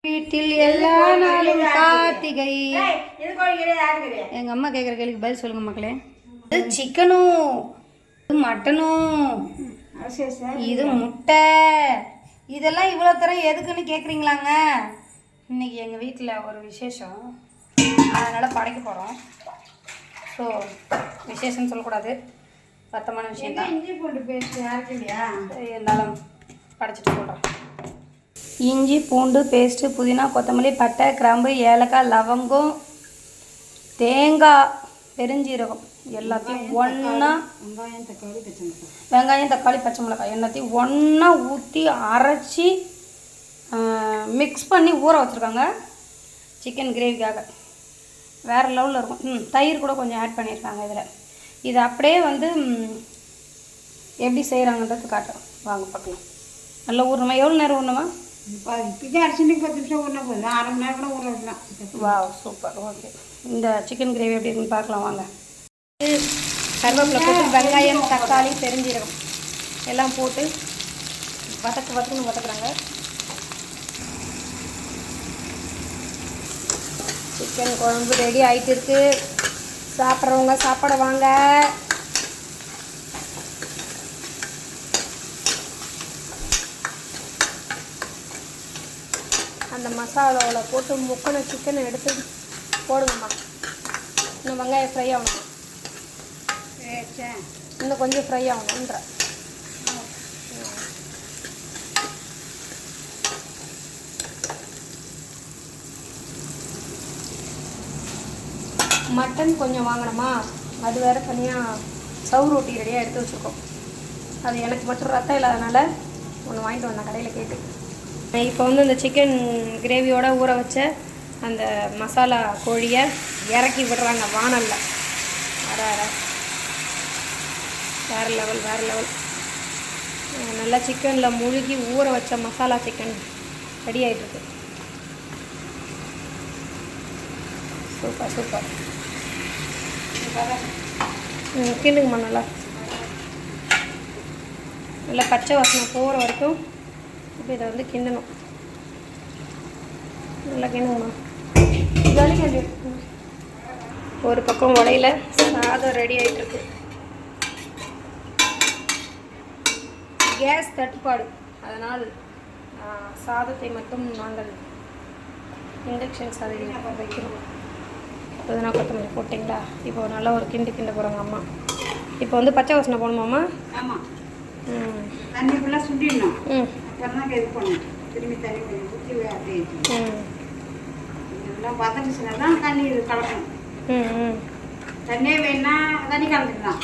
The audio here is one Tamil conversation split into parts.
வீட்டில் எல்லா நாளும் கார்த்திகை. எங்க அம்மா கேட்குற கேள்விக்கு பதில் சொல்லுங்க மக்களே. இது சிக்கனும், இது மட்டனும், இது முட்டை, இதெல்லாம் இவ்வளோ தரம் எதுக்குன்னு கேட்குறீங்களாங்க? இன்னைக்கு எங்கள் வீட்டில் ஒரு விசேஷம், அதனால் படைக்க போகிறோம். ஸோ விசேஷம்னு சொல்லக்கூடாது, சத்தமான விஷயம் தான். இஞ்சி பூண்டு பேஸ்ட் யாருக்கு இல்லையா? இருந்தாலும் படைச்சிட்டு சொல்கிறேன். இஞ்சி பூண்டு பேஸ்ட்டு, புதினா, கொத்தமல்லி, பட்டை, கிராம்பு, ஏலக்காய், லவங்கம், தேங்காய், பெருஞ்சீரகம் எல்லாத்தையும் ஒன்றா, வெங்காயம் தக்காளி பச்சை மிளகாய் எல்லாத்தையும் ஒன்றா ஊற்றி அரைச்சி மிக்ஸ் பண்ணி ஊற வச்சுருக்காங்க சிக்கன் கிரேவிக்காக. வேறு லெவலில் இருக்கும். தயிர் கூட கொஞ்சம் ஆட் பண்ணியிருக்காங்க இதில். இது அப்படியே வந்து எப்படி செய்கிறாங்கன்றது காட்டுறோம், வாங்க பார்க்கலாம். நல்லா ஊறணுமா? எவ்வளோ நேரம் ஊறணுமா? இப்போதே அரிசிக்கு 10 நிமிஷம் ஊறினா போதும், அரை மணி நேரம் கூட ஊற வைக்கலாம். வா சூப்பர். ஓகே, இந்த சிக்கன் கிரேவி எப்படி இருக்குன்னு பார்க்கலாம் வாங்க. கருவேப்பிலை போட்டு வெங்காயம் தக்காளி பெருஞ்சீரகம் எல்லாம் போட்டு வதக்குன்னு வதக்குறாங்க. சிக்கன் குழம்பு ரெடி ஆகிட்டு இருக்கு. சாப்பிட்றவங்க சாப்பிட வாங்க. அந்த மசாலாவில் போட்டு முக்கின சிக்கனை எடுத்து போடுங்கம்மா. இன்னும் வெங்காயம் ஃப்ரை ஆகணும், இன்னும் கொஞ்சம் ஃப்ரை ஆகணுன்ற. மட்டன் கொஞ்சம் வாங்கினோமா, அது வேறு தனியாக சவு ரொட்டி ரெடியாக எடுத்து வச்சுருக்கோம். அது எனக்கு மட்டும் ரத்தம் இல்லாதனால ஒன்று வாங்கிட்டு வந்தேன் கடையில் கேட்டு. இப்போ வந்து இந்த சிக்கன் கிரேவியோட ஊற வச்ச அந்த மசாலா கோழியை இறக்கி விடுறாங்க வானல்ல. வேறு லெவல் வேறு லெவல். நல்லா சிக்கனில் முழுகி ஊற வச்ச மசாலா சிக்கன் ரெடி ஆகிட்டுருக்கு. Super super. கிண்டுங்கம்மா நல்லா நல்லா பச்சை வாசனை போகிற வரைக்கும் இப்போ இதை வந்து கிண்டணும். நல்லா கிண்டுங்கம்மா. ஒரு பக்கம் உடையில சாதம் ரெடி ஆகிட்டுருக்கு. கேஸ் தட்டுப்பாடு, அதனால் சாதத்தை மட்டும் நாங்கள் இண்டக்ஷன் சாதத்தில் வைக்கிறோம். புதினா கொத்தமல்லி போட்டிங்களா? இப்போ நல்லா ஒரு கிண்ட போகிறாங்க அம்மா. இப்போ வந்து பச்சை வாசனை போகணுமாம்மா? ஆமாம். தண்ணி ஃபுல்லாக சுண்டிடணும். அப்புறம் தான் இது பண்ணணும். திரும்பி தண்ணி கொஞ்சம் ஊற்றி அப்படியே இதெல்லாம் வதங்கிச்சுன்னா தான் தண்ணி இது கலக்கணும். தண்ணியே வேணுன்னா தண்ணி கலந்துக்கலாம்.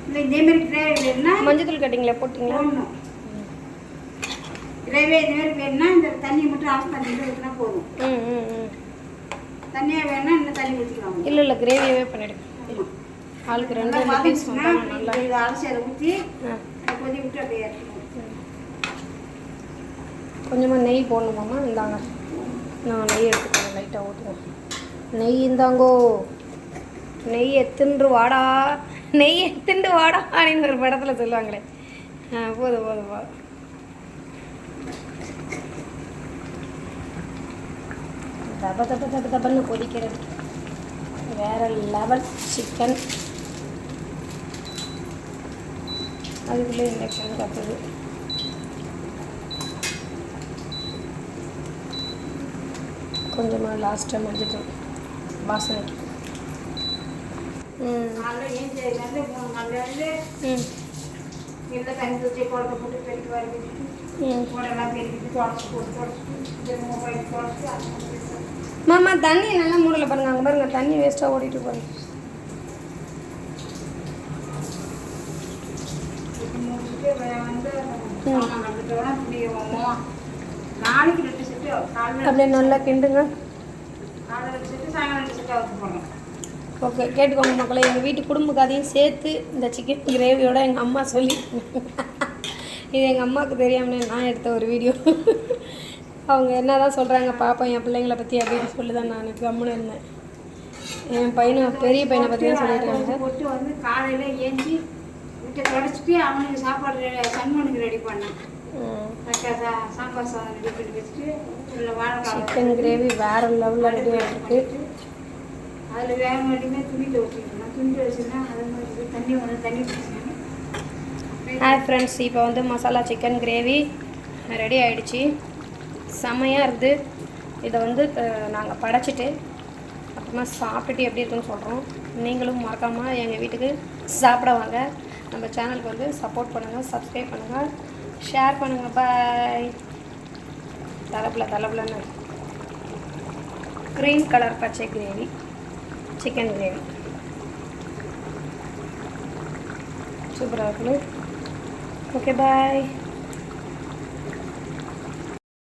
இல்லை இதேமாரி கிரேவி வேணுன்னா மஞ்சத்தூள் கட்டிங்களா போட்டிங்களா? போடணும். கிரேவி இதுமாரி வேணுன்னா இந்த தண்ணியை மட்டும் ஆஃப் தண்ணியில் ஊற்றினா போதும். தண்ணியாக வேணுன்னா இன்னும் தண்ணி ஊற்றிக்கலாம். இல்லை கிரேவியாகவே பண்ணிவிடுங்க. ஆளுக்கு 2 பீஸ் நல்லா இதை அரைச்சி அதை ஊற்றி கொதி விட்டு அப்படியே இறக்கணும். கொஞ்சமாக நெய் போடணுமாம்மா? இந்தாங்க, நான் நெய் எடுத்துக்கோங்க, லைட்டாக ஊற்றுவோம். நெய் இந்தாங்கோ. நெய் எத்துண்டு வாடா, நெய் எத்துண்டு வாடா அப்படின்னு ஒரு படத்தில் சொல்லுவாங்களே. போதும் போதும் போதும். தப்பன்னு கொதிக்கிறது. வேறு லெவல் சிக்கன். அதுக்குள்ளே இண்டக்ஷன் கற்றுது. கொஞ்சமாக லாஸ்ட்டாக மஞ்சள் வாசனைக்கு. மாமா தண்ணி நல்லா மூடலை பாருங்க, அங்கே பாருங்க தண்ணி வேஸ்ட்டாக ஓடிட்டு பாருங்க. அப்படியே நல்லா கிண்டுங்க. ஓகே, கேட்டுக்கோங்க மக்களே. எங்கள் வீட்டு குடும்ப கதையும் சேர்த்து இந்த சிக்கன் கிரேவியோட எங்கள் அம்மா சொல்லி இது எங்கள் அம்மாவுக்கு தெரியாமலே நான் எடுத்த ஒரு வீடியோ. அவங்க என்ன தான் சொல்கிறாங்க பாப்பா என் பிள்ளைங்களை பற்றி அப்படின்னு சொல்லி தான் நான் கம்முன்னு இருந்தேன். என் பையனை பெரிய பையனை பற்றி தான் சொல்லிட்டு போட்டு வந்து காலையில் ஏஞ்சி வீட்டை தொடச்சிட்டு அவனுக்கு சாப்பாடு சன்மனுக்கு ரெடி பண்ணேன். சாம்பார் சாதம் ரெடி பண்ணி வச்சுட்டு உள்ள வாழைக்காய் சிக்கன் கிரேவி வேறு லெவலில் ரெடி ஆகிருக்கு. அதில் வேக மாட்டேங்குமே துணி துவச்சிக்கணும். துணி துவச்சிங்கன்னா அது மாதிரி தண்ணி பிடிச்சிக்கணும். ஹாய் ஃப்ரெண்ட்ஸ், இப்போ வந்து மசாலா சிக்கன் கிரேவி ரெடி ஆகிடுச்சி. செம்மையாக இருக்குது. இதை வந்து நாங்கள் படைச்சிட்டு அப்புறமா சாப்பிட்டுட்டு எப்படி இருக்குன்னு சொல்கிறோம். நீங்களும் மறக்காமல் எங்கள் வீட்டுக்கு சாப்பிட வாங்க. நம்ம சேனலுக்கு வந்து சப்போர்ட் பண்ணுங்கள், சப்ஸ்கிரைப் பண்ணுங்கள், ஷேர் பண்ணுங்கள். பாய். தலைப்புலன்னு க்ரீன் கலர் பச்சை கிரேவி, சிக்கன் கிரேவி சூப்பராக இருக்குது. Okay bye.